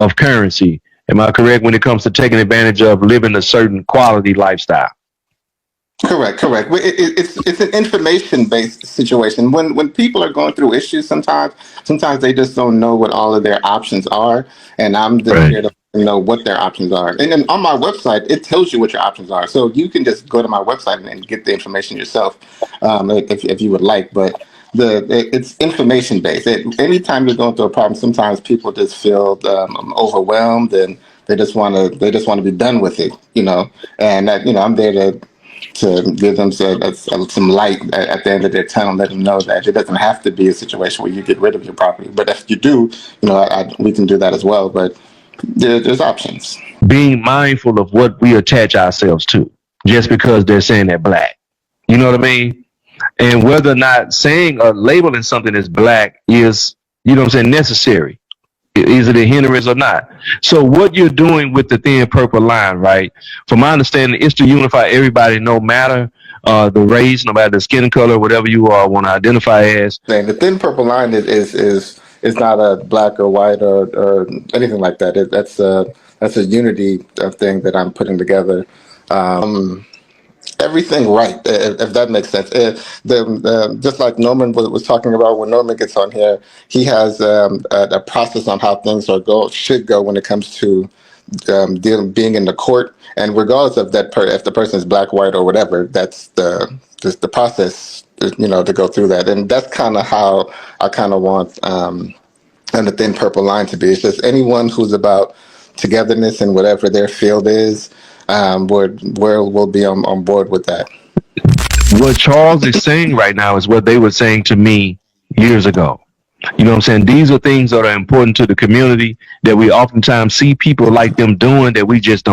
of currency. Am I correct when it comes to taking advantage of living a certain quality lifestyle? Correct, correct. It's an information based situation. When people are going through issues, sometimes they just don't know what all of their options are, and I'm just Right. here to know what their options are. And then on my website, it tells you what your options are, so you can just go to my website and get the information yourself, if you would like. But it's information based. Anytime you're going through a problem, sometimes people just feel overwhelmed and they just want to be done with it, And I'm there to give them some light at the end of their tunnel, let them know that it doesn't have to be a situation where you get rid of your property. But if you do, we can do that as well. But there's options. Being mindful of what we attach ourselves to just because they're saying they're black. You know what I mean? And whether or not saying or labeling something as black is, you know what I'm saying, necessary. Is it a hindrance or not? So what you're doing with the thin purple line, right? From my understanding, is to unify everybody, no matter the race, no matter the skin color, whatever you want to identify as. And the thin purple line is not a black or white or anything like that. That's a unity of thing that I'm putting together. Everything right, if that makes sense. Just like Norman was talking about, when Norman gets on here, he has a process on how things should go when it comes to being in the court, and regardless of if the person is black, white, or whatever, that's the process, to go through that, and that's kind of how I kind of want and the thin purple line to be. It's just anyone who's about togetherness and whatever their field is, we'll be on board with that. What Charles is saying right now is what they were saying to me years ago. You know what I'm saying? These are things that are important to the community that we oftentimes see people like them doing that we just don't